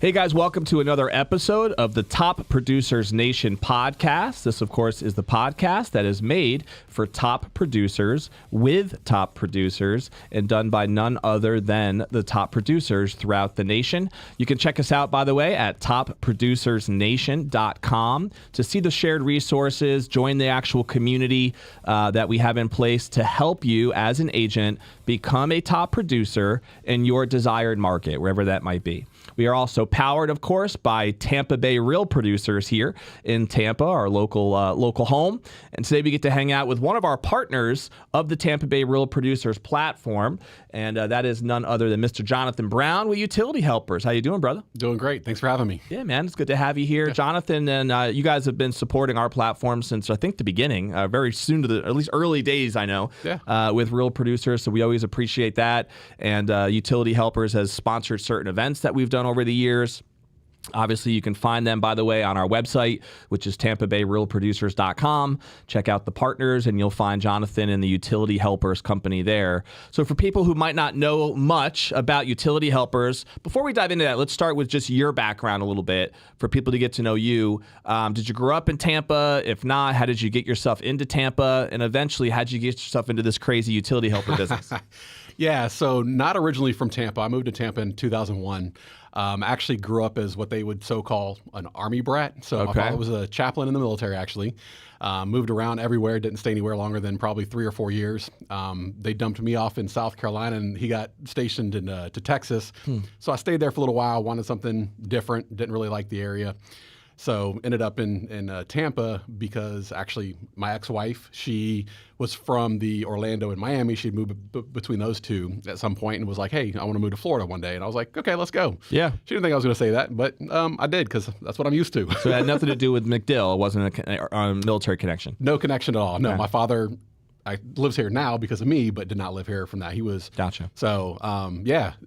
Hey guys, welcome to another episode of the Top Producers Nation podcast. This, of course, is the podcast that is made for top producers with top producers and done by none other than the top producers throughout the nation. You can check us out, by the way, at topproducersnation.com to see the shared resources, join the actual community that we have in place to help you as an agent become a top producer in your desired market, wherever that might be. We are also powered, of course, by Tampa Bay Real Producers here in Tampa, our local home. And today we get to hang out with one of our partners of the Tampa Bay Real Producers platform, and that is none other than Mr. Jonathon Brown with Utility Helpers. How you doing, brother? Doing great. Thanks for having me. Yeah, man. It's good to have you here. Yeah. Jonathon, and you guys have been supporting our platform since, I think, the beginning, very soon to at least early days, I know, with Real Producers. So we always appreciate that. And Utility Helpers has sponsored certain events that we've done over the years. Obviously, you can find them, by the way, on our website, which is tampabayrealproducers.com. Check out the partners, and you'll find Jonathon and the Utility Helpers company there. So for people who might not know much about Utility Helpers, before we dive into that, let's start with just your background a little bit for people to get to know you. Did you grow up in Tampa? If not, how did you get yourself into Tampa? And eventually, how did you get yourself into this crazy utility helper business? Yeah, so not originally from Tampa. I moved to Tampa in 2001. Actually grew up as what they would so-call an Army brat. So my father was a chaplain in the military, actually. Moved around everywhere, didn't stay anywhere longer than probably 3 or 4 years. They dumped me off in South Carolina, and he got stationed to Texas. So I stayed there for a little while, wanted something different, didn't really like the area. So ended up in Tampa because actually my ex-wife, she was from the Orlando and Miami. She'd moved between those two at some point and was like, hey, I want to move to Florida one day. And I was like, okay, let's go. Yeah. She didn't think I was going to say that, but I did because that's what I'm used to. So it had nothing to do with MacDill. It wasn't a military connection. No connection at all. No, Okay. my father lives here now because of me, but did not live here from that. He was. Gotcha. So,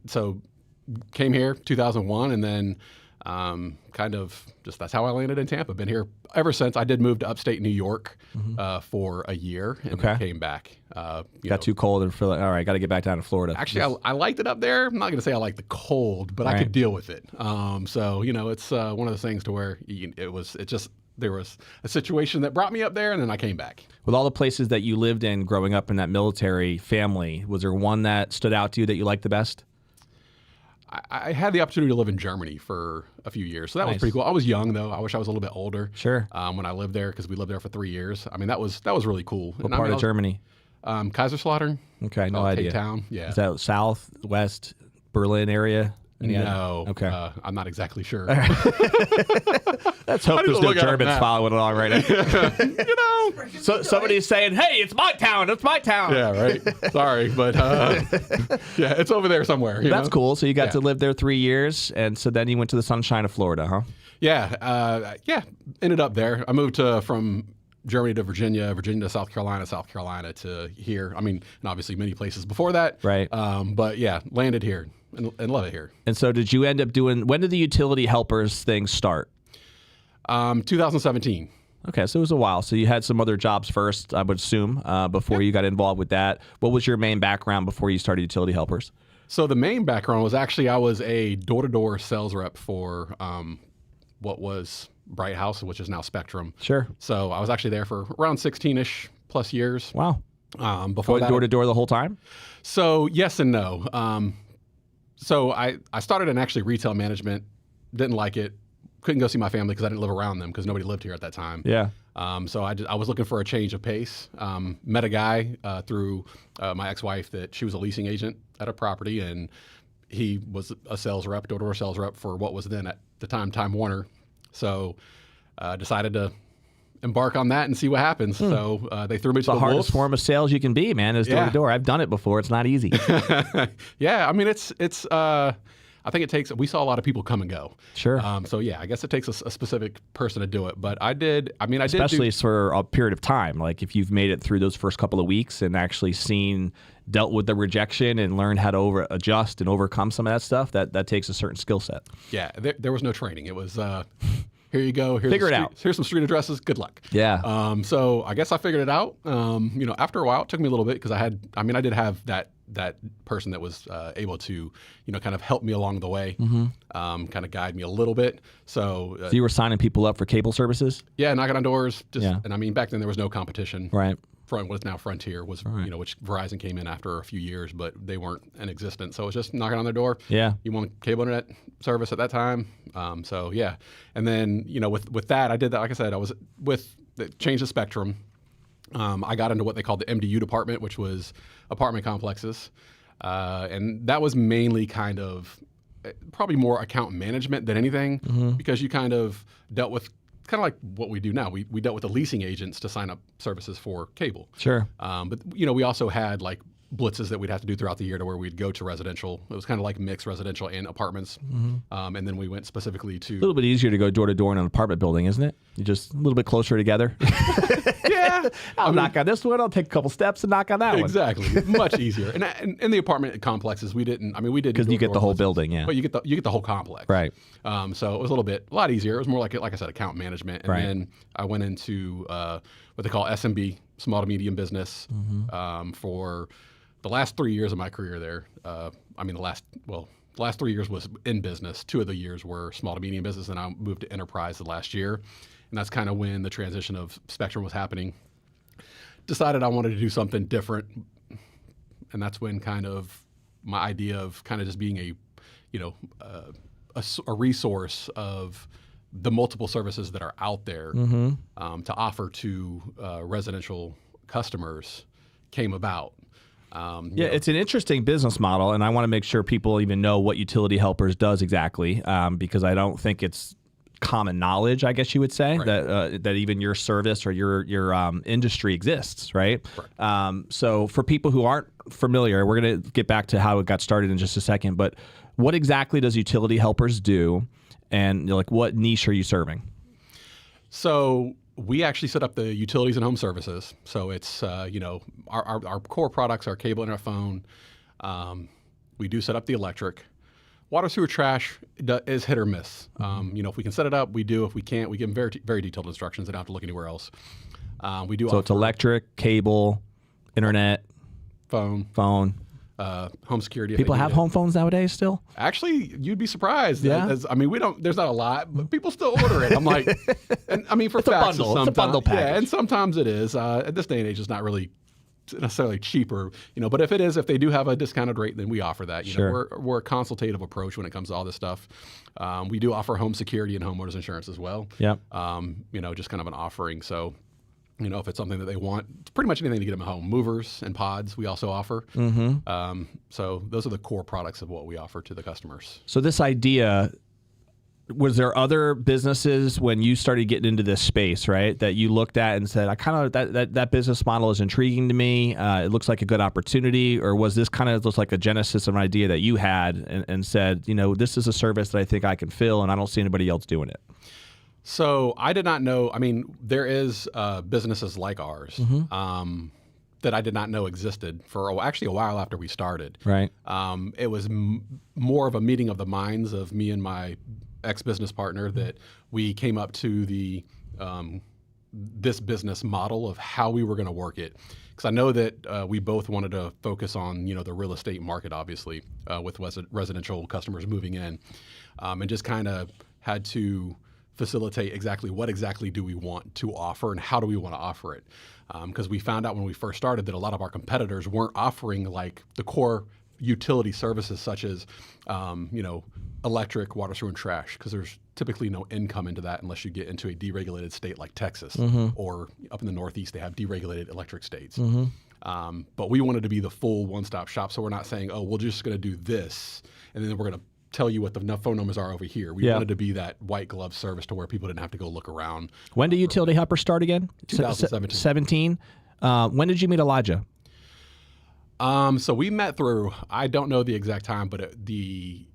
so came here 2001 and then kind of just that's how I landed in Tampa. Been here ever since. I did move to upstate New York for a year and then came back. Got too cold and feel like, all right, got to get back down to Florida. Actually, I liked it up there. I'm not going to say I liked the cold, but I could deal with it. So, it's one of those things to where there was a situation that brought me up there and then I came back. With all the places that you lived in growing up in that military family, was there one that stood out to you that you liked the best? I had the opportunity to live in Germany for a few years, so that was pretty cool. I was young though. I wish I was a little bit older. Sure. When I lived there, because we lived there for 3 years. I mean, that was really cool. What part of Germany? Kaiserslautern. Okay, no idea. Cape Town. Yeah. Is that south, west, Berlin area? No. Okay. I'm not exactly sure. Let's hope there's no Germans following along right now. So somebody's saying, "Hey, it's my town. It's my town." Yeah, right. Sorry, but yeah, it's over there somewhere. That's cool. So you got to live there 3 years, and so then you went to the sunshine of Florida, huh? Yeah. Ended up there. I moved from Germany to Virginia, Virginia to South Carolina to here. I mean, and obviously many places before that. Right. But yeah, landed here and love it here. And so did you end up when did the Utility Helpers thing start? 2017. Okay, so it was a while. So you had some other jobs first, I would assume, before you got involved with that. What was your main background before you started Utility Helpers? So the main background was actually I was a door-to-door sales rep for what was Bright House, which is now Spectrum. Sure. So I was actually there for around 16-ish plus years. Wow. Before going door-to-door the whole time? So yes and no. So I started in actually retail management, didn't like it, couldn't go see my family because I didn't live around them because nobody lived here at that time. Yeah. So I was looking for a change of pace. Met a guy through my ex-wife that she was a leasing agent at a property, and he was a sales rep, door-to-door sales rep for what was then at the time Time Warner. So decided to embark on that and see what happens. So they threw me to the wolves. The hardest form of sales you can be, man, is door-to-door. I've done it before. It's not easy. Yeah, I mean, it's I think it takes, we saw a lot of people come and go. Sure. So yeah, I guess it takes a specific person to do it. But I did, especially for a period of time. Like if you've made it through those first couple of weeks and actually dealt with the rejection and learned how to adjust and overcome some of that stuff, that takes a certain skill set. Yeah, there was no training. It was, here you go. Figure it out. Here's some street addresses. Good luck. Yeah. So I guess I figured it out. After a while, it took me a little bit because I did have that person that was able to, kind of help me along the way, kind of guide me a little bit. So you were signing people up for cable services? Yeah, knocking on doors. And back then there was no competition. Right. What is now Frontier was, which Verizon came in after a few years, but they weren't in existence. So it was just knocking on their door. Yeah. You want cable internet service at that time? And then, with that, I did that. Like I said, I was changed the spectrum. I got into what they called the MDU department, which was apartment complexes. And that was mainly kind of probably more account management than anything, because you kind of dealt with kind of like what we do now. We dealt with the leasing agents to sign up services for cable. Sure. But we also had like blitzes that we'd have to do throughout the year to where we'd go to residential. It was kind of like mixed residential and apartments. And then we went specifically to... A little bit easier to go door to door in an apartment building, isn't it? You're just a little bit closer together. Yeah. I'll knock on this one. I'll take a couple steps and knock on that one. Exactly. Much easier. And in the apartment complexes, we did because you get the whole building, yeah. But you get the whole complex. Right. So it was a lot easier. It was more like I said, account management. And then I went into what they call SMB, small to medium business, for the last 3 years of my career there. The last 3 years was in business. 2 of the years were small to medium business, and I moved to enterprise the last year. And that's kind of when the transition of Spectrum was happening. Decided I wanted to do something different. And that's when kind of my idea of kind of just being a resource of the multiple services that are out there to offer to residential customers came about. It's an interesting business model, and I want to make sure people even know what Utility Helpers does exactly, because I don't think it's common knowledge, I guess you would say, that even your service or your industry exists, right? So for people who aren't familiar, we're going to get back to how it got started in just a second, but what exactly does Utility Helpers do, and what niche are you serving? So we actually set up the utilities and home services. So it's, our core products are cable, internet, phone. We do set up the electric. Water, sewer, trash is hit or miss. If we can set it up, we do. If we can't, we give them very, very detailed instructions. They don't have to look anywhere else. We do. So it's electric, cable, internet, phone, home security. People have home phones nowadays still? Actually, you'd be surprised. Yeah. There's not a lot, but people still order it. I'm like, for it's facts, a bundle. It's a bundle package. Yeah, and sometimes it is. At this day and age, it's not really necessarily cheaper, but if they do have a discounted rate, then we offer that. Sure. We're a consultative approach when it comes to all this stuff. We do offer home security and homeowners insurance as well. Yeah. Just kind of an offering. So, if it's something that they want, it's pretty much anything to get them at home. Movers and pods we also offer. So those are the core products of what we offer to the customers. So this idea, was there other businesses when you started getting into this space, right, that you looked at and said, I kind of that business model is intriguing to me. It looks like a good opportunity, or was this kind of just like a genesis of an idea that you had and said, this is a service that I think I can fill, and I don't see anybody else doing it? So I did not know. There is businesses like ours that I did not know existed for actually a while after we started. Right. It was more of a meeting of the minds of me and my ex-business partner that we came up to this business model of how we were going to work it. Because I know that we both wanted to focus on the real estate market, obviously, with residential customers moving in, and just kind of had to facilitate what exactly do we want to offer and how do we want to offer it. Because we found out when we first started that a lot of our competitors weren't offering like the core utility services such as, electric, water, sewer, and trash, because there's typically no income into that unless you get into a deregulated state like Texas, or up in the Northeast, they have deregulated electric states. But we wanted to be the full one-stop shop, so we're not saying, we're just going to do this, and then we're going to tell you what the phone numbers are over here. We wanted to be that white glove service to where people didn't have to go look around. When did Utility Helpers start again? 2017. When did you meet Elijah? So we met through, I don't know the exact time, but we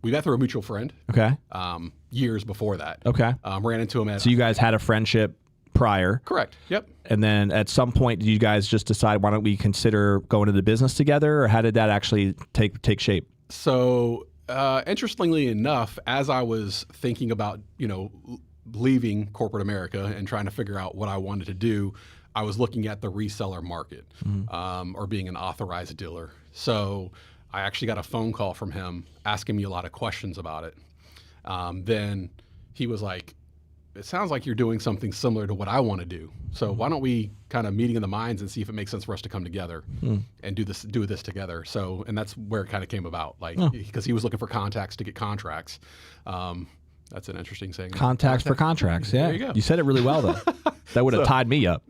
met through a mutual friend. Okay. Years before that. Okay. Ran into him at. So you guys had a friendship prior. Correct. Yep. And then at some point, did you guys just decide, why don't we consider going into business together, or how did that actually take shape? So Interestingly enough, as I was thinking about, leaving corporate America and trying to figure out what I wanted to do, I was looking at the reseller market, or being an authorized dealer. So I actually got a phone call from him asking me a lot of questions about it. Then he was like, it sounds like you're doing something similar to what I want to do. So why don't we kind of meeting of the minds and see if it makes sense for us to come together and do this together. So, and that's where it kind of came about, like, because he was looking for contacts to get contracts. That's an interesting saying. Contacts for contracts. Yeah. There you go. You said it really well, though. That would have tied me up.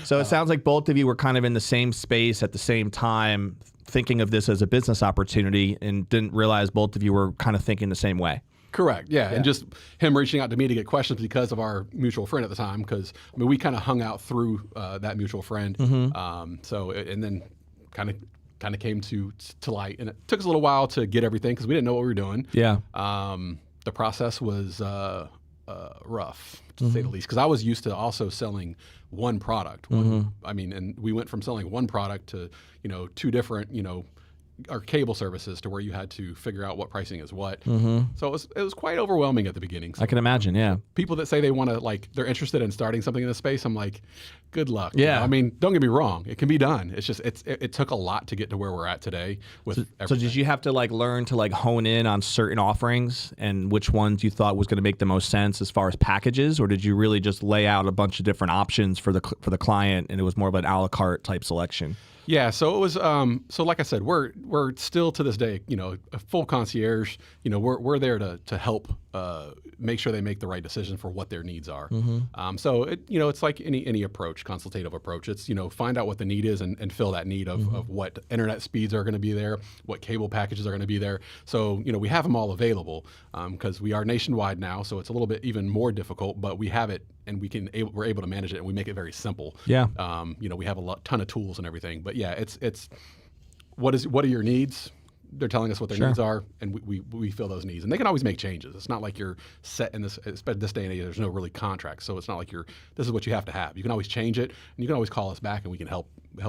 So it sounds like both of you were kind of in the same space at the same time, thinking of this as a business opportunity, and didn't realize both of you were kind of thinking the same way. Correct. Yeah. And just him reaching out to me to get questions because of our mutual friend at the time. Because we kind of hung out through that mutual friend. So and then kind of came to light, and it took us a little while to get everything because we didn't know what we were doing. Yeah. The process was rough, to say the least, because I was used to also selling one product. And we went from selling one product to 2 different our cable services to where you had to figure out what pricing is what. So it was quite overwhelming at the beginning. So I can imagine, yeah. People that say they want to, like, they're interested in starting something in this space, I'm like, good luck. Yeah. I mean, don't get me wrong, it can be done. It's just it took a lot to get to where we're at today with everything. So did you have to learn to hone in on certain offerings and which ones you thought was going to make the most sense as far as packages, or did you really just lay out a bunch of different options for the client and it was more of an a la carte type selection? Yeah, so it was. So like I said, we're still to this day, a full concierge. We're there to help make sure they make the right decision for what their needs are. So it's like any approach, consultative approach. It's find out what the need is and fill that need of what internet speeds are going to be there, what cable packages are going to be there. So we have them all available because we are nationwide now. So it's a little bit even more difficult, but we have it and we're able to manage it, and we make it very simple. Yeah. We have ton of tools and everything, but yeah, it's what are your needs? They're telling us what their needs are, and we fill those needs. And they can always make changes. It's not like you're set in this day and age. There's no really contract, so it's not like this is what you have to have. You can always change it, and you can always call us back, and we can help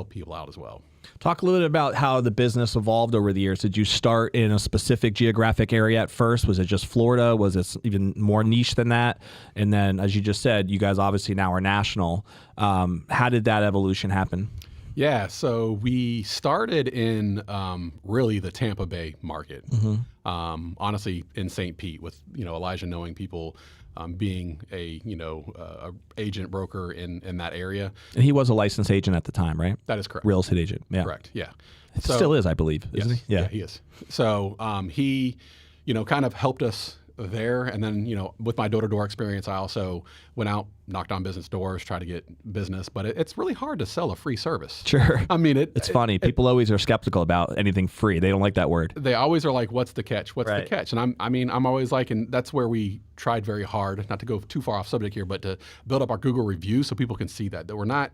people out as well. Talk a little bit about how the business evolved over the years. Did you start in a specific geographic area at first? Was it just Florida? Was it even more niche than that? And then, as you just said, you guys obviously now are national. How did that evolution happen? Yeah, so we started in really the Tampa Bay market. Honestly, in St. Pete, with Elijah knowing people, being a agent broker in that area. And he was a licensed agent at the time, right? That is correct. Real estate agent. Yeah. Correct. Yeah. So, still is, I believe, isn't he? Yeah, he is. So he, kind of helped us there. And then, with my door-to-door experience, I also went out, knocked on business doors, tried to get business. But it's really hard to sell a free service. Sure. I mean, it's funny. People always are skeptical about anything free. They don't like that word. They always are like, what's the catch? What's the catch? And I'm always like, and that's where we tried very hard, not to go too far off subject here, but to build up our Google reviews so people can see that we're not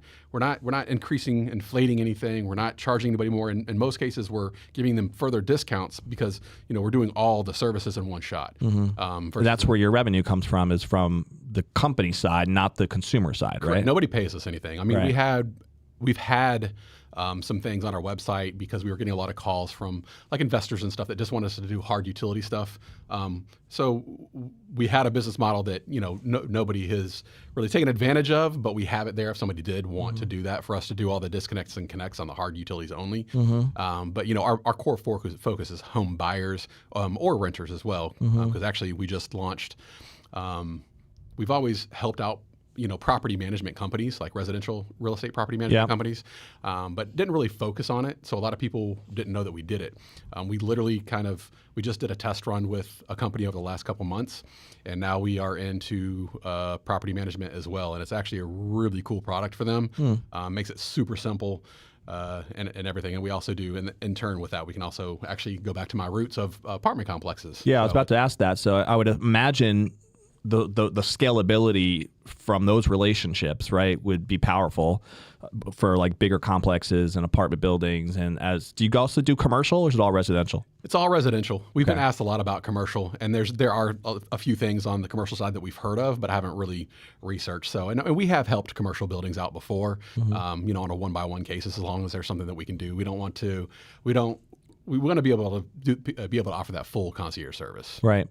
inflating anything. We're not charging anybody more. In most cases, we're giving them further discounts because, we're doing all the services in one shot. That's where your revenue comes from, is from the company side, not the consumer side, correct. Right? Nobody pays us anything. I mean, we've had some things on our website because we were getting a lot of calls from like investors and stuff that just want us to do hard utility stuff. So we had a business model that nobody has really taken advantage of, but we have it there if somebody did want to do that, for us to do all the disconnects and connects on the hard utilities only. But our core focus is home buyers or renters as well, because actually we just launched. We've always helped out property management companies, like residential real estate property management companies, but didn't really focus on it. So a lot of people didn't know that we did it. We literally we just did a test run with a company over the last couple months, and now we are into property management as well. And it's actually a really cool product for them. Makes it super simple. And everything. And we also do, in turn with that, we can also actually go back to my roots of apartment complexes. Yeah, I was about to ask that. So I would imagine the scalability from those relationships, right, would be powerful for like bigger complexes and apartment buildings. And do you also do commercial, or is it all residential? It's all residential. We've been asked a lot about commercial, and there are a few things on the commercial side that we've heard of, but haven't really researched. So, and we have helped commercial buildings out before, on a 1-by-1 cases, as long as there's something that we can do. We don't we want to be able to be able to offer that full concierge service. Right.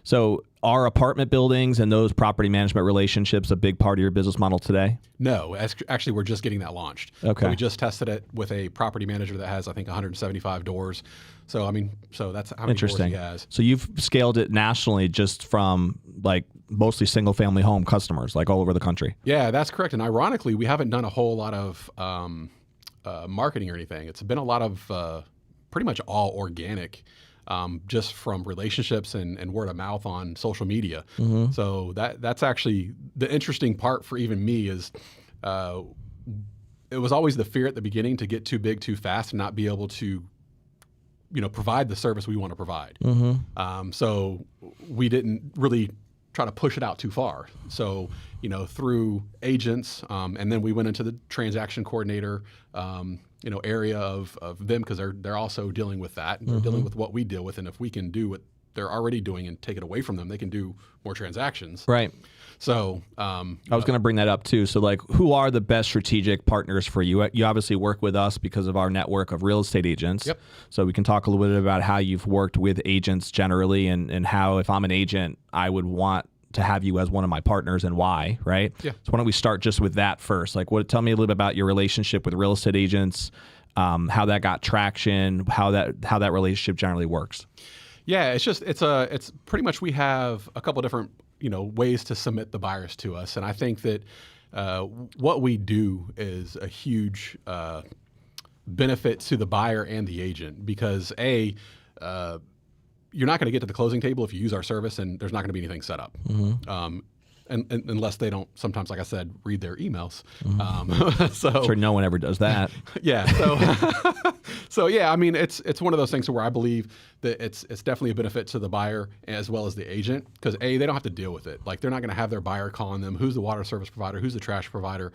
So are apartment buildings and those property management relationships a big part of your business model today? No, actually, we're just getting that launched. Okay. So we just tested it with a property manager that has, I think, 175 doors. So, I mean, so that's how many doors he has. So you've scaled it nationally just from like mostly single family home customers, like all over the country. Yeah, that's correct. And ironically, we haven't done a whole lot of marketing or anything. It's been a lot of pretty much all organic. Just from relationships and word of mouth on social media. Mm-hmm. So that's actually the interesting part for even me is it was always the fear at the beginning to get too big too fast and not be able to, provide the service we want to provide. Mm-hmm. So we didn't really try to push it out too far. So, through agents, and then we went into the transaction coordinator, area of them because they're also dealing with that. And they're dealing with what we deal with. And if we can do what they're already doing and take it away from them, they can do more transactions. Right. So I was going to bring that up too. So like, who are the best strategic partners for you? You obviously work with us because of our network of real estate agents. Yep. So we can talk a little bit about how you've worked with agents generally and how if I'm an agent, I would want to have you as one of my partners and why, right? Yeah. So why don't we start just with that first? Like, tell me a little bit about your relationship with real estate agents, how that got traction, how that relationship generally works. Yeah, it's pretty much we have a couple different ways to submit the buyers to us, and I think that what we do is a huge benefit to the buyer and the agent because you're not going to get to the closing table if you use our service, and there's not going to be anything set up. Mm-hmm. And unless they don't, sometimes, like I said, read their emails. Mm-hmm. So sure, no one ever does that. Yeah. So yeah, I mean, it's one of those things where I believe that it's definitely a benefit to the buyer as well as the agent because they don't have to deal with it. Like they're not going to have their buyer calling them, who's the water service provider, who's the trash provider,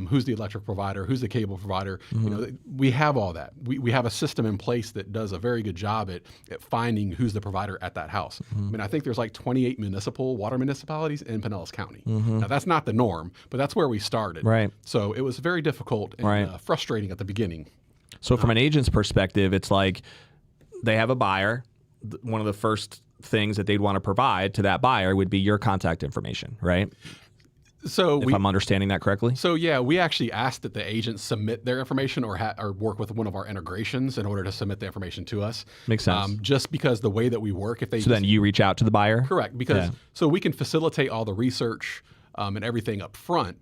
who's the electric provider, who's the cable provider. Mm-hmm. We have all that. We have a system in place that does a very good job at finding who's the provider at that house. Mm-hmm. I mean, I think there's like 28 water municipalities in Pinellas County. Mm-hmm. Now that's not the norm, but that's where we started. Right. So it was very difficult and frustrating at the beginning. So from an agent's perspective, it's like they have a buyer. One of the first things that they'd want to provide to that buyer would be your contact information, right? So if I'm understanding that correctly? So yeah, we actually asked that the agents submit their information or work with one of our integrations in order to submit the information to us. Makes sense. Just because the way that we work, then you reach out to the buyer? Correct, because so we can facilitate all the research and everything up front.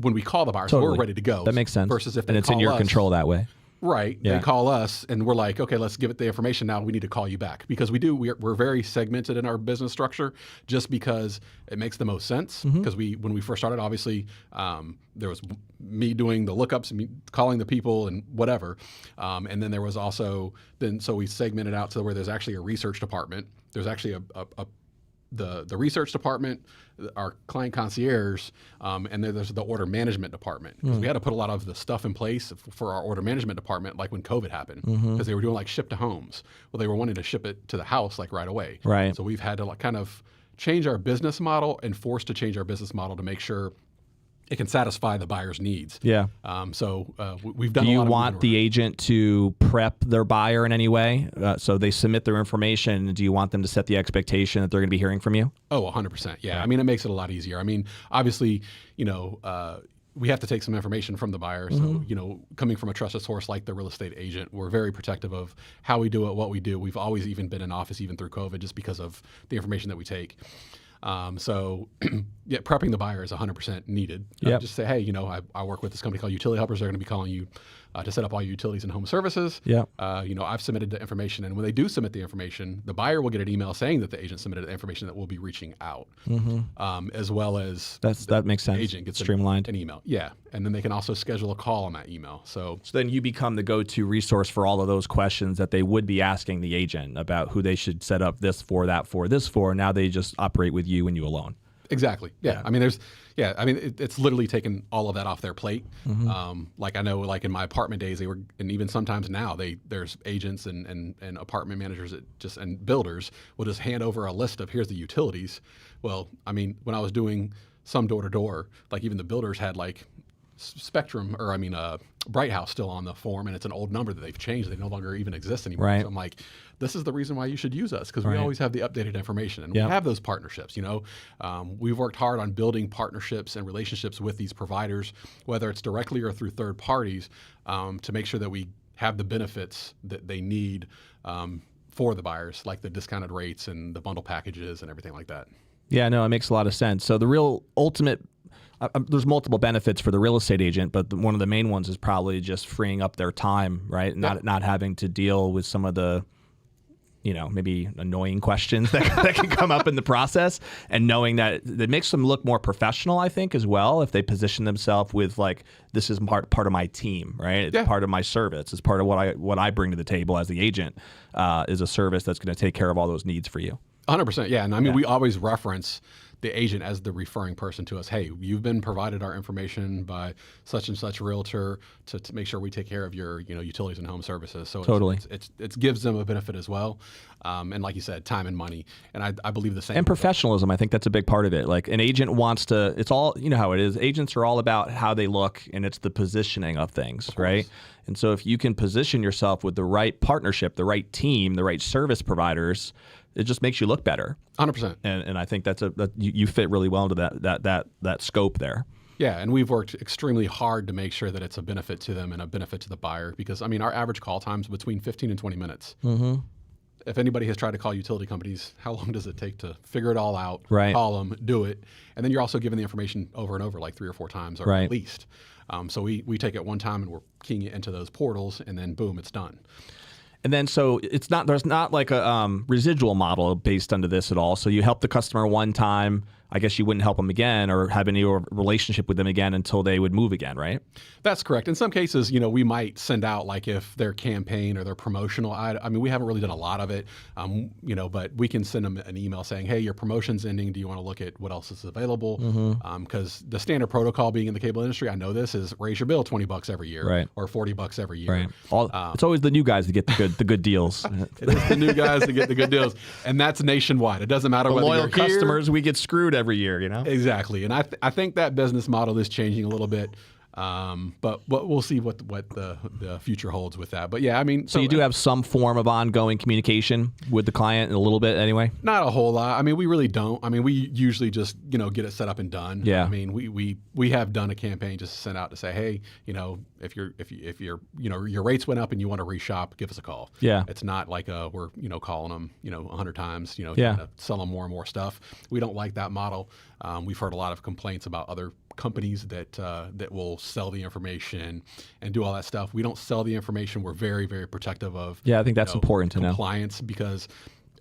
When we call the buyer, so we're ready to go. That makes sense. Versus if they it's in your control that way. Right. Yeah. They call us and we're like, okay, let's give it the information now. We need to call you back because we're very segmented in our business structure just because it makes the most sense. Because when we first started, obviously there was me doing the lookups, me calling the people and whatever. And then there was also, so we segmented out to where there's actually a research department. There's actually the research department, our client concierge, and then there's the order management department. Because we had to put a lot of the stuff in place for our order management department, like when COVID happened, because they were doing like ship to homes. Well, they were wanting to ship it to the house like right away. Right. So we've had to like kind of change our business model and forced to change our business model to make sure it can satisfy the buyer's needs. Yeah. So we've done. Do a you lot of want the agent to prep their buyer in any way? So they submit their information. Do you want them to set the expectation that they're going to be hearing from you? Oh, 100%. Yeah. I mean, it makes it a lot easier. I mean, obviously, we have to take some information from the buyer. So, coming from a trusted source like the real estate agent, we're very protective of how we do it, what we do. We've always even been in office even through COVID just because of the information that we take. So prepping the buyer is 100% needed. Just say, hey, I work with this company called Utility Helpers. They're going to be calling you to set up all your utilities and home services. Yeah. I've submitted the information, and when they do submit the information, the buyer will get an email saying that the agent submitted the information that we'll be reaching out, as well as that makes sense. Agent gets streamlined an email. Yeah, and then they can also schedule a call on that email. So then you become the go-to resource for all of those questions that they would be asking the agent about who they should set up this for, that for, this for. Now they just operate with you and you alone. Exactly. Yeah. I mean, it's literally taken all of that off their plate. Like I know, like in my apartment days, and even sometimes now, there's agents and apartment managers and builders will just hand over a list of here's the utilities. Well, I mean, when I was doing some door to door, like even the builders had like Spectrum, or I mean, Bright House still on the form, and it's an old number that they've changed. They no longer even exist anymore. Right. So I'm like, this is the reason why you should use us, because we Right. always have the updated information, and Yep. we have those partnerships. We've worked hard on building partnerships and relationships with these providers, whether it's directly or through third parties, to make sure that we have the benefits that they need for the buyers, like the discounted rates and the bundle packages and everything like that. Yeah, no, it makes a lot of sense. So the real ultimate, there's multiple benefits for the real estate agent, but one of the main ones is probably just freeing up their time, right? Not having to deal with some of the, maybe annoying questions that can come up in the process, and knowing that it makes them look more professional, I think, as well, if they position themselves with like, this is part of my team, right? It's part of my service. It's part of what I bring to the table as the agent, is a service that's going to take care of all those needs for you. 100%, yeah. And I mean, we always reference the agent as the referring person to us. Hey, you've been provided our information by such and such realtor to make sure we take care of your utilities and home services. So Totally. it gives them a benefit as well. And like you said, time and money. And I believe the same. And professionalism, I think that's a big part of it. Like an agent wants to, it's all, how it is. Agents are all about how they look, and it's the positioning of things, right? And so if you can position yourself with the right partnership, the right team, the right service providers, it just makes you look better. 100%. And I think that you fit really well into that scope there. Yeah, and we've worked extremely hard to make sure that it's a benefit to them and a benefit to the buyer, because I mean, our average call time is between 15 and 20 minutes. Mm-hmm. If anybody has tried to call utility companies, how long does it take to figure it all out, right. Call them, do it, and then you're also given the information over and over, like 3 or 4 times, or at least. So we take it one time and we're keying it into those portals, and then boom, it's done. And then so there's not like a residual model based under this at all. So you help the customer one time, I guess you wouldn't help them again or have any relationship with them again until they would move again, right? That's correct. In some cases, we might send out, like if their campaign or their promotional, I mean, we haven't really done a lot of it, but we can send them an email saying, hey, your promotion's ending. Do you want to look at what else is available? Because the standard protocol being in the cable industry, I know this, is raise your bill $20 every year, right. or $40 every year. Right. It's always the new guys that get the good deals. It is the new guys that get the good deals, and that's nationwide. It doesn't matter whether loyal you're customers, we get screwed every year, Exactly, and I think that business model is changing a little bit, but we'll see what the future holds with that. But yeah, I mean, so you do have some form of ongoing communication with the client, a little bit anyway. Not a whole lot. I mean, we really don't. I mean, we usually just get it set up and done. Yeah. I mean, we have done a campaign just sent out to say, hey, if your rates went up and you want to reshop, give us a call. Yeah. It's not like we're calling them 100 times trying to sell them more and more stuff. We don't like that model. We've heard a lot of complaints about other companies that will sell the information and do all that stuff. We don't sell the information. We're very, very protective of I think that's important to know. Compliance, because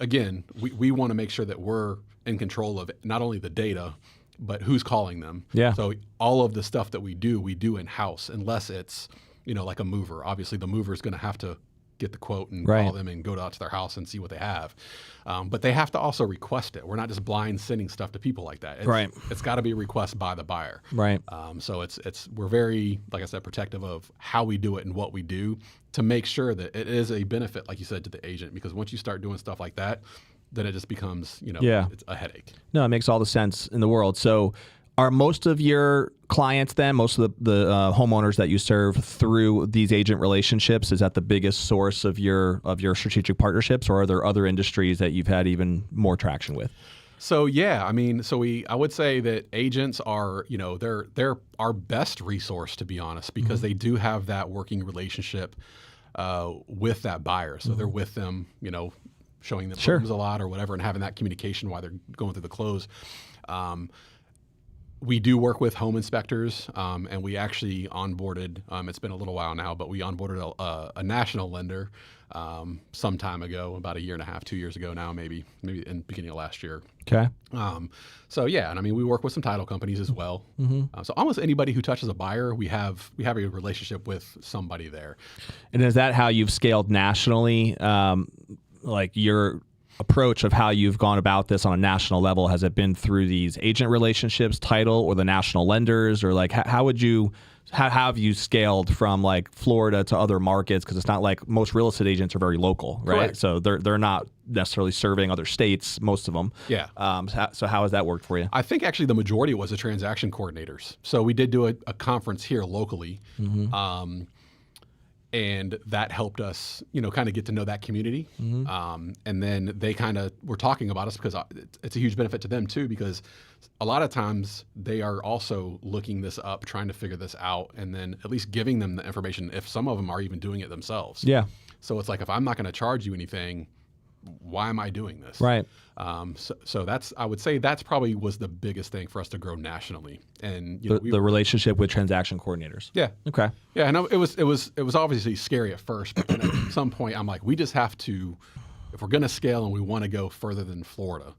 again, we want to make sure that we're in control of not only the data, but who's calling them. Yeah. So all of the stuff that we do in-house, unless it's like a mover. Obviously, the mover is going to have to get the quote and call them and go out to their house and see what they have. But they have to also request it. We're not just blind sending stuff to people like that. It's got to be a request by the buyer. Right. So we're very, like I said, protective of how we do it and what we do to make sure that it is a benefit, like you said, to the agent. Because once you start doing stuff like that, then it just becomes, it's a headache. No, it makes all the sense in the world. So are most of your clients then, most of the homeowners that you serve through these agent relationships, is that the biggest source of your strategic partnerships, or are there other industries that you've had even more traction with? So yeah, I mean, I would say that agents are, they're our best resource, to be honest, because they do have that working relationship with that buyer. So they're with them, showing them rooms a lot or whatever, and having that communication while they're going through the close. We do work with home inspectors, and we actually onboarded, it's been a little while now, but we onboarded a national lender some time ago, about a year and a half, 2 years ago now, maybe in the beginning of last year. Okay. So yeah, and I mean, we work with some title companies as well. So almost anybody who touches a buyer, we have a relationship with somebody there. And is that how you've scaled nationally? Like your approach of how you've gone about this on a national level, has it been through these agent relationships, title, or the national lenders, or like how have you scaled from like Florida to other markets? Because it's not like most real estate agents are very local, right? Correct. So they're not necessarily serving other states, most of them. Yeah. So how has that worked for you? I think actually the majority was the transaction coordinators. So we did do a conference here locally. And that helped us, kind of get to know that community. And then they kind of were talking about us because it's a huge benefit to them too, because a lot of times they are also looking this up, trying to figure this out, and then at least giving them the information if some of them are even doing it themselves. Yeah. So it's like, if I'm not going to charge you anything, why am I doing this? Right. So that's, I would say that's probably was the biggest thing for us to grow nationally. And the relationship with transaction coordinators. Yeah. Okay. Yeah. And it was obviously scary at first, but then at some point I'm like, we just have to, if we're going to scale and we want to go further than Florida,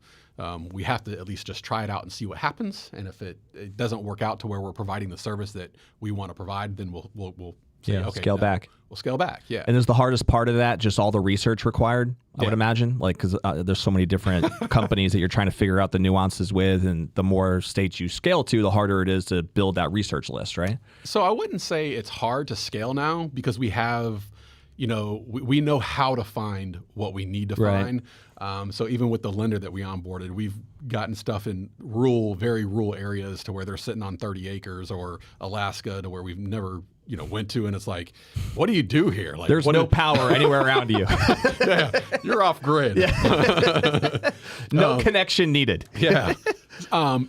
we have to at least just try it out and see what happens. And if it doesn't work out to where we're providing the service that we want to provide, then we'll say, okay, scale back. We'll scale back. Yeah. And is the hardest part of that just all the research required? I would imagine, because there's so many different companies that you're trying to figure out the nuances with, and the more states you scale to, the harder it is to build that research list, right? So I wouldn't say it's hard to scale now, because we have, we know how to find what we need to find. So even with the lender that we onboarded, we've gotten stuff in very rural areas to where they're sitting on 30 acres, or Alaska to where we've never went to, and it's like, what do you do here? Like, there's no power anywhere around you. Yeah, you're off grid. Yeah. No connection needed. Yeah.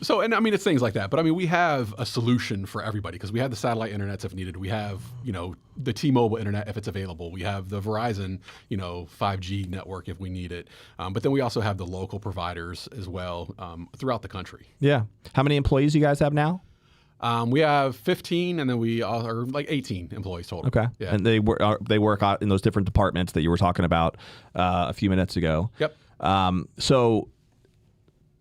So, and I mean, it's things like that. But I mean, we have a solution for everybody, because we have the satellite internets if needed. We have, the T-Mobile internet if it's available. We have the Verizon, 5G network if we need it. But then we also have the local providers as well throughout the country. Yeah. How many employees you guys have now? We have 15, and then we are like 18 employees total. Okay. Yeah. And they work out in those different departments that you were talking about a few minutes ago. Yep. So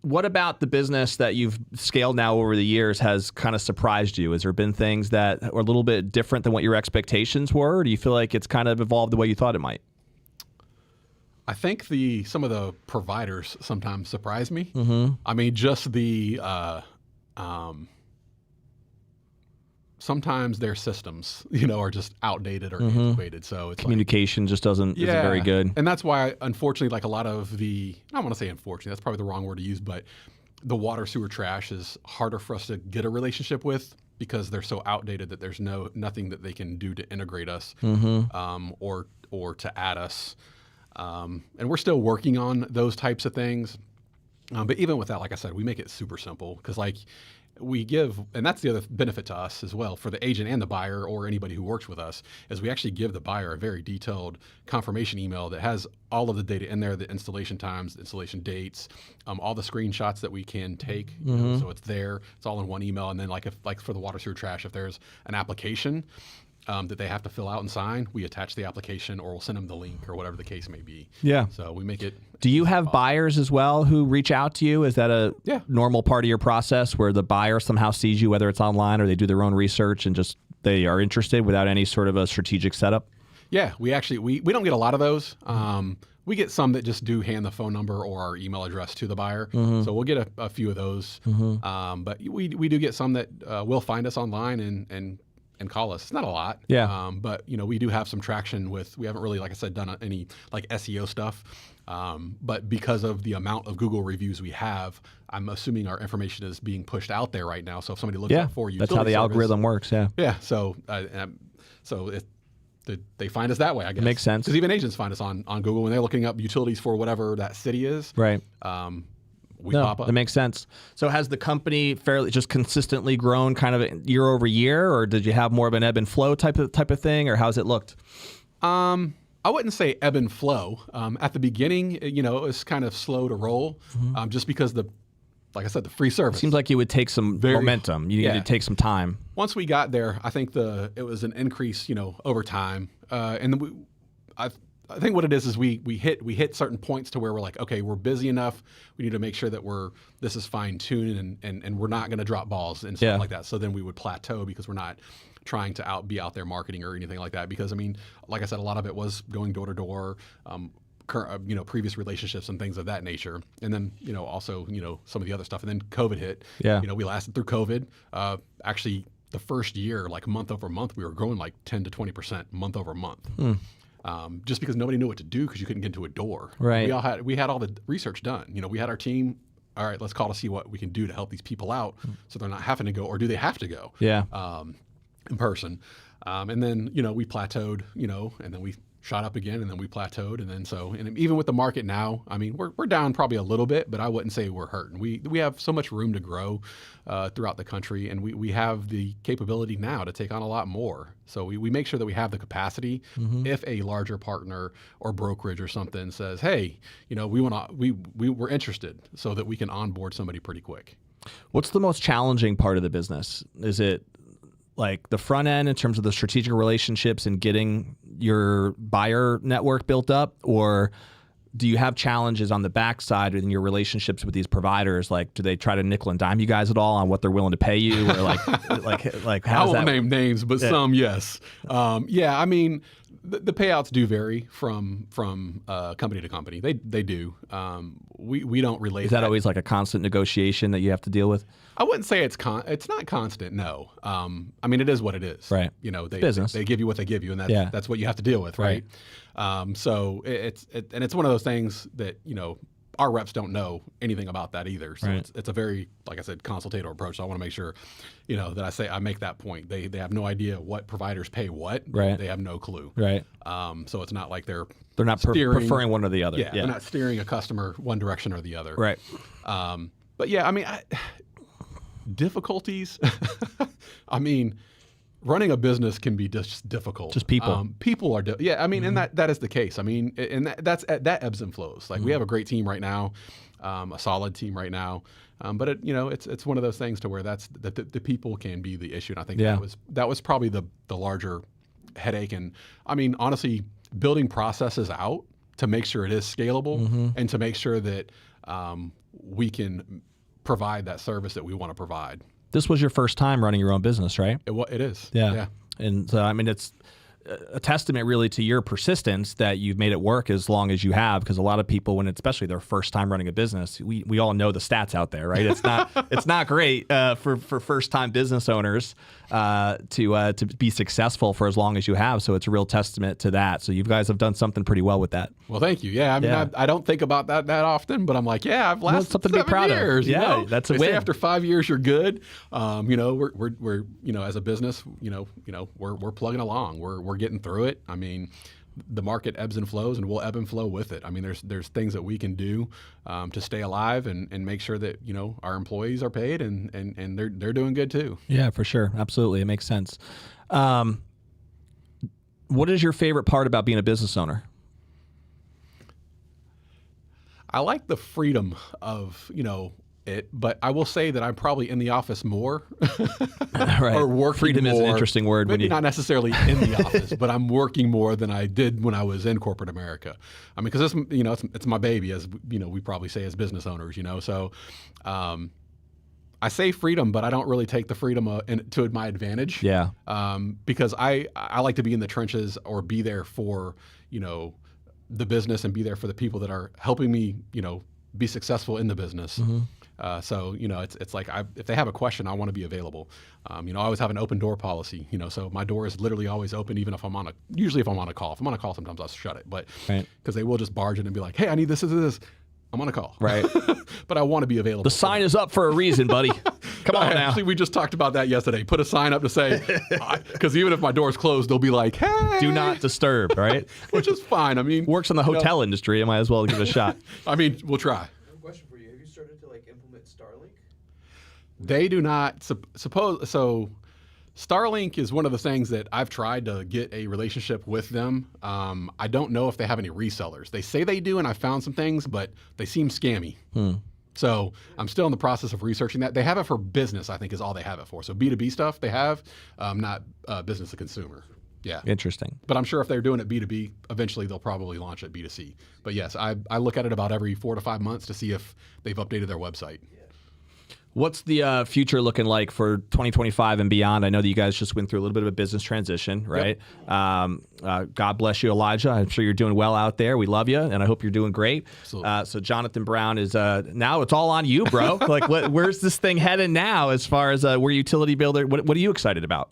what about the business that you've scaled now over the years has kind of surprised you? Has there been things that are a little bit different than what your expectations were? Or do you feel like it's kind of evolved the way you thought it might? I think some of the providers sometimes surprise me. I mean, just the sometimes their systems, are just outdated or antiquated. So it's communication just isn't very good. And that's why, unfortunately, like a lot of I don't want to say unfortunately, that's probably the wrong word to use, but the water sewer trash is harder for us to get a relationship with, because they're so outdated that there's nothing that they can do to integrate us or to add us. And we're still working on those types of things. But even with that, like I said, we make it super simple, because we give, and that's the other benefit to us as well, for the agent and the buyer or anybody who works with us, is we actually give the buyer a very detailed confirmation email that has all of the data in there, the installation times, the installation dates, all the screenshots that we can take. So it's there, it's all in one email. And then like for the water sewer trash, if there's an application that they have to fill out and sign, we attach the application, or we'll send them the link, or whatever the case may be. Yeah. So we make it. Do you have buyers as well who reach out to you? Is that a normal part of your process, where the buyer somehow sees you, whether it's online or they do their own research and just they are interested without any sort of a strategic setup? Yeah, we actually, we don't get a lot of those. We get some that just do hand the phone number or our email address to the buyer. So we'll get a few of those. But we do get some that will find us online and call us. It's not a lot. Yeah. But we do have some traction with, we haven't really, like I said, done any like SEO stuff. But because of the amount of Google reviews we have, I'm assuming our information is being pushed out there right now. So if somebody looks up for you, that's how the algorithm works. Yeah. Yeah. So they find us that way, I guess. Makes sense. Because even agents find us on Google when they're looking up utilities for whatever that city is. Right. We pop up. That makes sense. So has the company fairly just consistently grown kind of year over year, or did you have more of an ebb and flow type of thing, or how's it looked? I wouldn't say ebb and flow. At the beginning, it was kind of slow to roll, just because like I said, the free service. Seems like you would take some momentum. You need to take some time. Once we got there, I think it was an increase, over time. And I think what it is we hit certain points to where we're like, okay, we're busy enough. We need to make sure that this is fine tuned and we're not going to drop balls and stuff like that. So then we would plateau, because we're not trying to be out there marketing or anything like that. Because I mean, like I said, a lot of it was going door to door, previous relationships and things of that nature. And then, also, some of the other stuff. And then COVID hit. Yeah. We lasted through COVID. Actually, the first year, like month over month, we were growing like 10 to 20% month over month. just because nobody knew what to do because you couldn't get into a door. Right. We had all the research done. We had our team. All right, let's call to see what we can do to help these people out so they're not having to go, or do they have to go? Yeah. In person. And then, we plateaued, and then we shot up again, and then we plateaued. And then and even with the market now, I mean, we're down probably a little bit, but I wouldn't say we're hurting. We have so much room to grow throughout the country, and we have the capability now to take on a lot more. So we make sure that we have the capacity if a larger partner or brokerage or something says, hey, we're interested, so that we can onboard somebody pretty quick. What's the most challenging part of the business? Is it like the front end in terms of the strategic relationships and getting your buyer network built up, or do you have challenges on the backside in your relationships with these providers? Like, do they try to nickel and dime you guys at all on what they're willing to pay you, or like how? I won't name names, but some yes. I mean, the payouts do vary from company to company. They do. We don't relate. Is that always like a constant negotiation that you have to deal with? I wouldn't say it's not constant. No. I mean, it is what it is. Right. Business. They give you what they give you, and that's what you have to deal with, right? So it's one of those things that our reps don't know anything about that either. So it's a very, like I said, consultative approach. So I want to make sure, that I make that point. They have no idea what providers pay what. Right. They have no clue. Right. So it's not like they're not preferring one or the other. Yeah. They're not steering a customer one direction or the other. Right. But yeah, I mean, difficulties. I mean, running a business can be just difficult. Just people. People are, I mean, and that is the case. I mean, and that ebbs and flows. Like we have a great team right now, a solid team right now. But it's one of those things to where the people can be the issue. And I think that was probably the larger headache. And I mean, honestly, building processes out to make sure it is scalable and to make sure that we can provide that service that we want to provide. This was your first time running your own business, right? It is. Yeah. And so, I mean, it's a testament really to your persistence that you've made it work as long as you have, because a lot of people, when especially their first time running a business, we all know the stats out there, right? It's not great for first time business owners to be successful for as long as you have. So it's a real testament to that. So you guys have done something pretty well with that. Well, thank you. Yeah, I mean, I don't think about that often, but I'm like, I've lasted something to be proud years. Of. Yeah, that's a win. Say after 5 years you're good. We're as a business, we're plugging along. We're getting through it. I mean, the market ebbs and flows, and we'll ebb and flow with it. I mean, there's things that we can do to stay alive and make sure that our employees are paid and they're doing good too. Yeah, for sure, absolutely, it makes sense. What is your favorite part about being a business owner? I like the freedom of it, but I will say that I'm probably in the office more. Right. Or working freedom more. Is an interesting word. Maybe not necessarily in the office, but I'm working more than I did when I was in corporate America. I mean, because it's my baby, as we probably say as business owners. So I say freedom, but I don't really take the freedom to my advantage. Yeah. Because I like to be in the trenches or be there for the business and be there for the people that are helping me be successful in the business. So it's like if they have a question, I want to be available. I always have an open door policy. So my door is literally always open, even if I'm on usually if I'm on a call. If I'm on a call, sometimes I'll shut it, but because they will just barge in and be like, "Hey, I need this. I'm on a call." Right. But I want to be available. The sign is up for a reason, buddy. Come on now. Actually, we just talked about that yesterday. Put a sign up to say, because even if my door's closed, they'll be like, "Hey, do not disturb," right? Which is fine. I mean, works in the hotel industry. I might as well give it a shot. I mean, we'll try. Question for you: have you started to implement Starlink? They do not suppose so. Starlink is one of the things that I've tried to get a relationship with them. I don't know if they have any resellers. They say they do, and I found some things, but they seem scammy. So I'm still in the process of researching that. They have it for business, I think, is all they have it for. So B2B stuff they have, not business to consumer. Yeah. Interesting. But I'm sure if they're doing it B2B, eventually they'll probably launch it B2C. But yes, I look at it about every 4 to 5 months to see if they've updated their website. What's the future looking like for 2025 and beyond? I know that you guys just went through a little bit of a business transition, right? Yep. God bless you, Elijah. I'm sure you're doing well out there. We love you, and I hope you're doing great. So Jonathon Brown is now it's all on you, bro. Where's this thing headed now as far as we're utility builder? What are you excited about?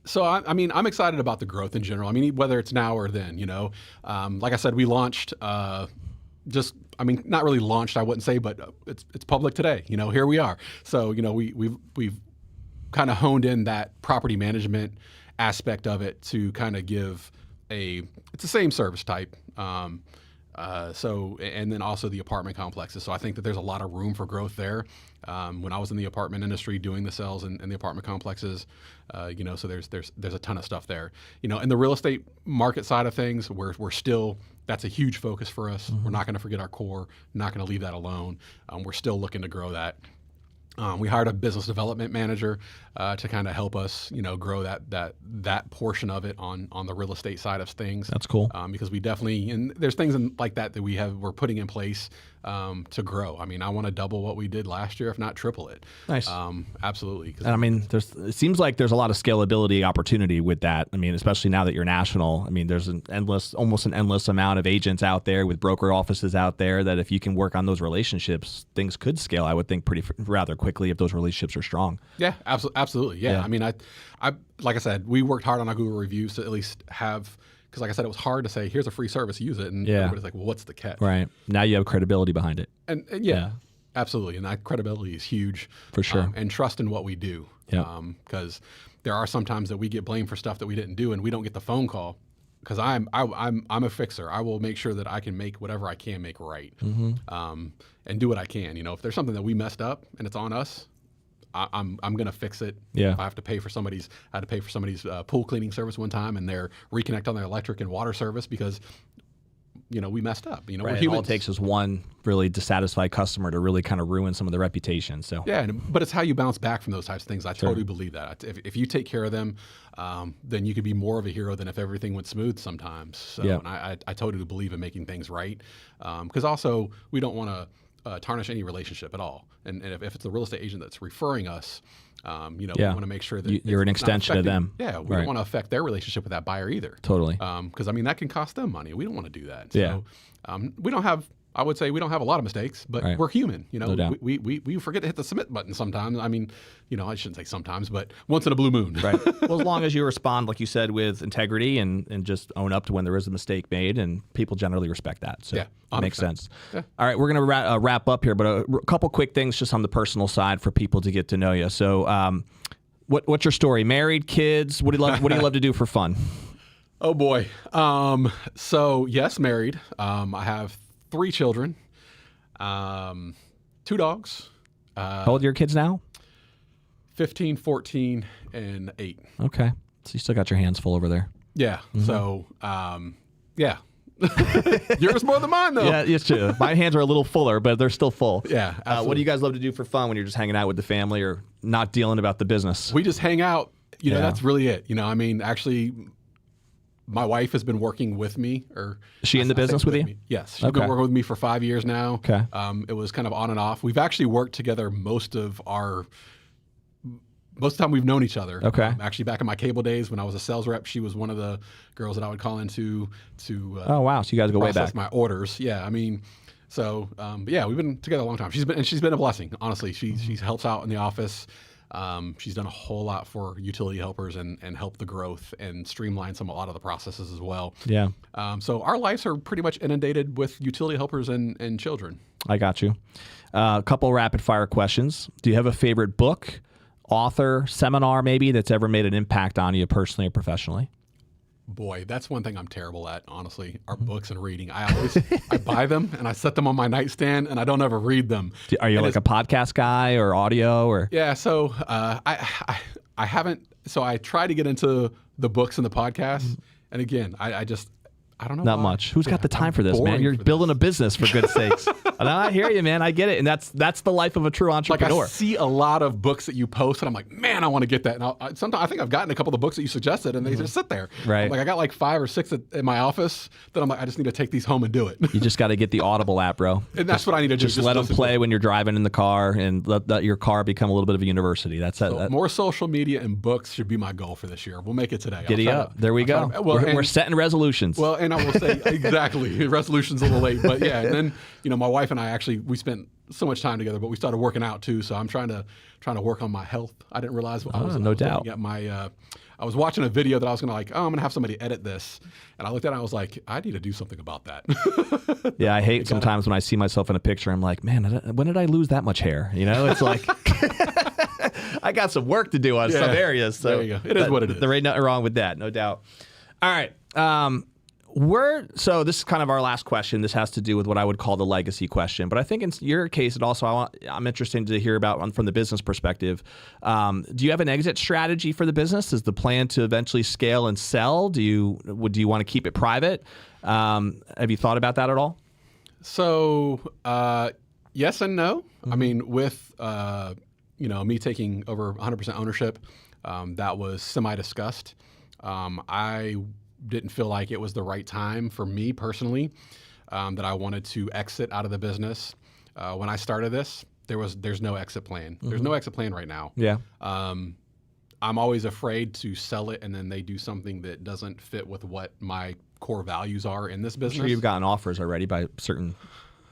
So I mean, I'm excited about the growth in general. I mean, whether it's now or then, like I said, we launched not really launched, I wouldn't say, but it's public today. Here we are. So we've kind of honed in that property management aspect of it to kind of give it's the same service type. And then also the apartment complexes. So I think that there's a lot of room for growth there. When I was in the apartment industry doing the sales in the apartment complexes, so there's a ton of stuff there. In the real estate market side of things, we're still, that's a huge focus for us. Mm-hmm. We're not going to forget our core, not going to leave that alone. We're still looking to grow that. We hired a business development manager to kind of help us, grow that portion of it on the real estate side of things. That's cool. Because we definitely, and there's things like that we're putting in place to grow. I mean, I want to double what we did last year, if not triple it. Nice. Absolutely. And I mean, it seems like there's a lot of scalability opportunity with that. I mean, especially now that you're national. I mean, there's almost an endless amount of agents out there with broker offices out there that if you can work on those relationships, things could scale, I would think, rather quickly if those relationships are strong. Yeah, absolutely. Yeah. I mean, I like I said, we worked hard on our Google reviews to at least have, because like I said, it was hard to say, here's a free service, use it. And everybody's like, well, what's the catch? Right. Now you have credibility behind it. And yeah, absolutely. And that credibility is huge. For sure. And trust in what we do. Yeah. Because there are some times that we get blamed for stuff that we didn't do and we don't get the phone call. Because I'm a fixer. I will make sure that I can make whatever I can make right. Mm-hmm. And do what I can. If there's something that we messed up and it's on us, I'm going to fix it. Yeah. If I had to pay for somebody's pool cleaning service one time and they're reconnect on their electric and water service because, we messed up. Right. We're humans. All it takes is one really dissatisfied customer to really kind of ruin some of the reputation. So yeah, but it's how you bounce back from those types of things. I totally believe that. If you take care of them, then you could be more of a hero than if everything went smooth sometimes. So and I totally believe in making things right. Because also we don't want to tarnish any relationship at all. And if it's a real estate agent that's referring us, we want to make sure that you're an extension of them. Yeah, we don't want to affect their relationship with that buyer either. Totally. Because that can cost them money. We don't want to do that. So we don't have. I would say we don't have a lot of mistakes, but we're human. No doubt. We forget to hit the submit button sometimes. I mean, I shouldn't say sometimes, but once in a blue moon. Right. Well, as long as you respond, like you said, with integrity and just own up to when there is a mistake made, and people generally respect that. So it makes sense. Yeah. All right, we're going to wrap up here, but a couple quick things just on the personal side for people to get to know you. So, what's your story? Married, kids? What do you love to do for fun? Oh boy. So yes, married. I have 3 children, 2 dogs. How old are your kids now? 15, 14, and 8. Okay. So you still got your hands full over there. Yeah. Mm-hmm. So, yeah. Yours more than mine, though. Yeah, it's true. My hands are a little fuller, but they're still full. Yeah. What do you guys love to do for fun when you're just hanging out with the family or not dealing about the business? We just hang out. That's really it. Actually, my wife has been working with me. Is she in the business with you? Yes. She's been working with me for 5 years now. Okay. It was kind of on and off. We've actually worked together most of the time we've known each other. Okay. Actually, back in my cable days when I was a sales rep, she was one of the girls that I would call into to oh, wow. So you guys go way back. My orders. Yeah. I mean, so, we've been together a long time. She's been a blessing, honestly. She helps out in the office. She's done a whole lot for utility helpers and help the growth and streamline a lot of the processes as well. Yeah. So our lives are pretty much inundated with utility helpers and children. I got you. A couple rapid fire questions. Do you have a favorite book, author, seminar maybe that's ever made an impact on you personally or professionally? Boy, that's one thing I'm terrible at, honestly, are books and reading. I buy them and I set them on my nightstand and I don't ever read them. Are you like a podcast guy or audio or? Yeah, so I haven't, so I try to get into the books and the podcasts. And again, I don't know. Not much. Who's got the time for this, man? You're building a business, for goodness sakes. And I hear you, man. I get it. And that's the life of a true entrepreneur. Like I see a lot of books that you post, and I'm like, man, I want to get that. And sometimes I think I've gotten a couple of the books that you suggested, and they just sit there. Right. Like I got like 5 or 6 in my office that I'm like, I just need to take these home and do it. You just got to get the Audible app, bro. And that's what I need to do. Just let them play when you're driving in the car, and let your car become a little bit of a university. That's it. More social media and books should be my goal for this year. We'll make it today. Giddy up. There we go. We're setting resolutions. Well, and I will say, exactly. Resolution's a little late, but yeah. And then, my wife and I we spent so much time together, but we started working out too. So I'm trying to work on my health. I didn't realize no doubt. At my I was watching a video that I was going to like, I'm going to have somebody edit this. And I looked at it and I was like, I need to do something about that. Yeah, I hate sometimes when I see myself in a picture, I'm like, man, when did I lose that much hair? You know, it's like, I got some work to do on some areas. So there you go. It is what it is. There ain't nothing wrong with that, no doubt. All right. So this is kind of our last question. This has to do with what I would call the legacy question. But I think in your case, I'm interested to hear about from the business perspective. Do you have an exit strategy for the business? Is the plan to eventually scale and sell? Do you want to keep it private? Have you thought about that at all? So yes and no. Mm-hmm. I mean, with me taking over 100% ownership, that was semi-discussed. I didn't feel like it was the right time for me personally, that I wanted to exit out of the business. When I started this, there's no exit plan. Mm-hmm. There's no exit plan right now. Yeah. I'm always afraid to sell it and then they do something that doesn't fit with what my core values are in this business. I'm sure you've gotten offers already by certain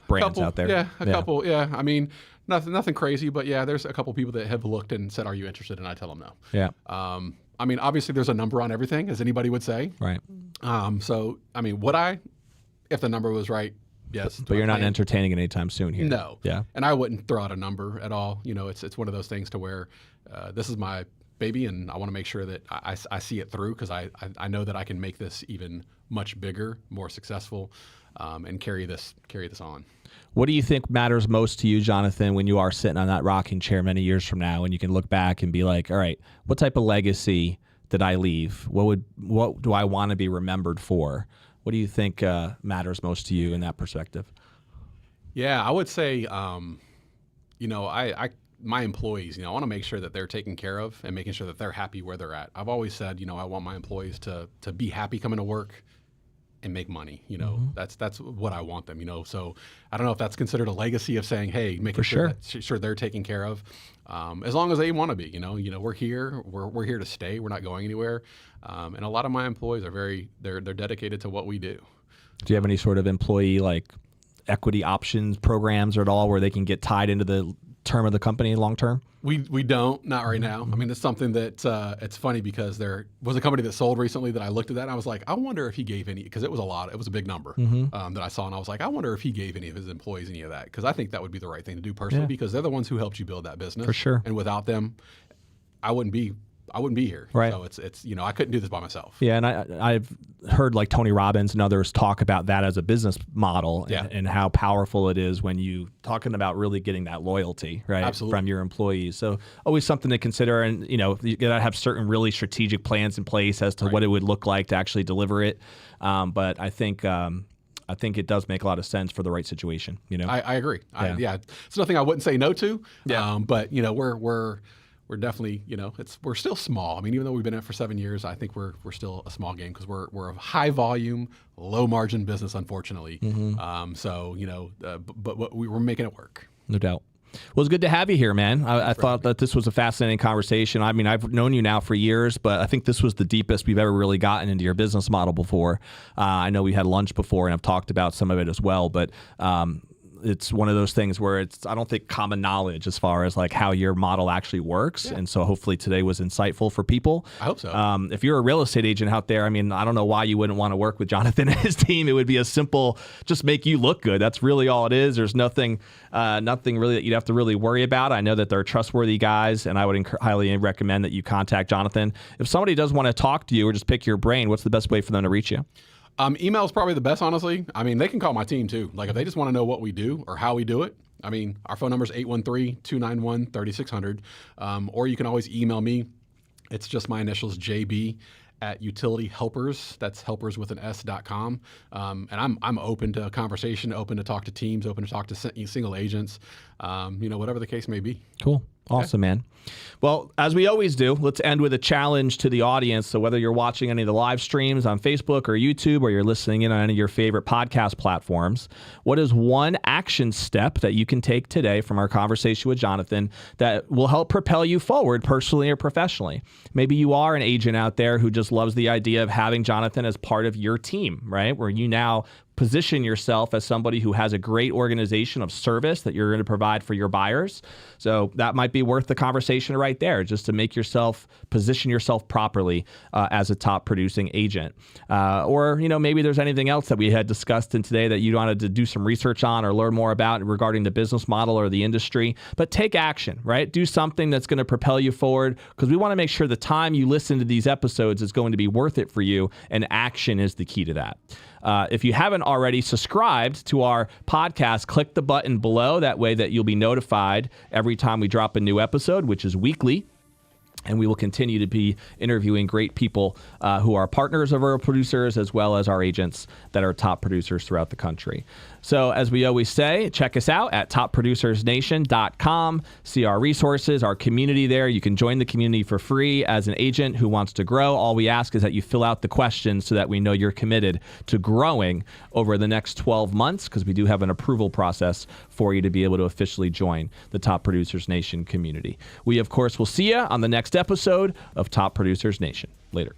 brands out there. Yeah, a couple. Yeah, I mean, nothing crazy, but yeah, there's a couple people that have looked and said, "Are you interested?" And I tell them no. Yeah. I mean, obviously, there's a number on everything, as anybody would say. Right. So, I mean, would I, if the number was right? Yes. But you're not entertaining it anytime soon here. No. Yeah. And I wouldn't throw out a number at all. You know, it's one of those things to where this is my baby, and I want to make sure that I see it through because I know that I can make this even much bigger, more successful, and carry this on. What do you think matters most to you, Jonathan, when you are sitting on that rocking chair many years from now, and you can look back and be like, all right, what type of legacy did I leave? What do I want to be remembered for? What do you think matters most to you in that perspective? Yeah, I would say, my employees, I want to make sure that they're taken care of and making sure that they're happy where they're at. I've always said, I want my employees to be happy coming to work and make money. Mm-hmm. That's what I want them. So I don't know if that's considered a legacy of saying, hey, making sure they're taken care of, as long as they want to be. We're here. We're here to stay. We're not going anywhere. And a lot of my employees are they're dedicated to what we do. Do you have any sort of employee like equity options programs or at all where they can get tied into the term of the company long term? We don't, not right now. I mean, it's something that it's funny because there was a company that sold recently that I looked at that and I was like, I wonder if he gave any, because it was a big number that I saw, and I was like, I wonder if he gave any of his employees any of that, because I think that would be the right thing to do personally, because they're the ones who helped you build that business. For sure. And without them, I wouldn't be here. Right. So it's I couldn't do this by myself. Yeah, and I've heard like Tony Robbins and others talk about that as a business model and how powerful it is when you talking about really getting that loyalty, right? Absolutely. From your employees. So always something to consider, and you gotta have certain really strategic plans in place as to what it would look like to actually deliver it. But I think it does make a lot of sense for the right situation. I agree. It's nothing I wouldn't say no to. Yeah. But we're definitely, we're still small. I mean, even though we've been in it for 7 years, I think we're still a small game because we're a high volume, low margin business, unfortunately. Mm-hmm. But we're making it work. No doubt. Well, it's good to have you here, man. I thought that this was a fascinating conversation. I mean, I've known you now for years, but I think this was the deepest we've ever really gotten into your business model before. I know we had lunch before, and I've talked about some of it as well, but it's one of those things where I don't think common knowledge as far as like how your model actually works. Yeah. And so hopefully today was insightful for people. I hope so. If you're a real estate agent out there, I mean, I don't know why you wouldn't want to work with Jonathan and his team. It would be a simple, just make you look good. That's really all it is. There's nothing really that you'd have to really worry about. I know that they're trustworthy guys, and I would highly recommend that you contact Jonathan. If somebody does want to talk to you or just pick your brain, what's the best way for them to reach you? Email is probably the best, honestly. I mean, they can call my team too. Like if they just want to know what we do or how we do it. I mean, our phone number is 813-291-3600. Or you can always email me. It's just my initials, JB @utilityhelpers. That's helpers with an S.com. And I'm open to a conversation, open to talk to teams, open to talk to single agents, whatever the case may be. Cool. Awesome, man. Well, as we always do, let's end with a challenge to the audience. So whether you're watching any of the live streams on Facebook or YouTube, or you're listening in on any of your favorite podcast platforms, what is one action step that you can take today from our conversation with Jonathan that will help propel you forward personally or professionally? Maybe you are an agent out there who just loves the idea of having Jonathan as part of your team, right? Where you now position yourself as somebody who has a great organization of service that you're going to provide for your buyers. So that might be worth the conversation right there, just to make yourself position yourself properly as a top producing agent. Or, maybe there's anything else that we had discussed in today that you wanted to do some research on or learn more about regarding the business model or the industry. But take action, right? Do something that's going to propel you forward, because we want to make sure the time you listen to these episodes is going to be worth it for you, and action is the key to that. If you haven't already subscribed to our podcast, click the button below. That way that you'll be notified every time we drop a new episode, which is weekly. And we will continue to be interviewing great people who are partners of our producers, as well as our agents that are top producers throughout the country. So as we always say, check us out at topproducersnation.com. See our resources, our community there. You can join the community for free as an agent who wants to grow. All we ask is that you fill out the questions so that we know you're committed to growing over the next 12 months, because we do have an approval process for you to be able to officially join the Top Producers Nation community. We, of course, will see you on the next episode of Top Producers Nation. Later.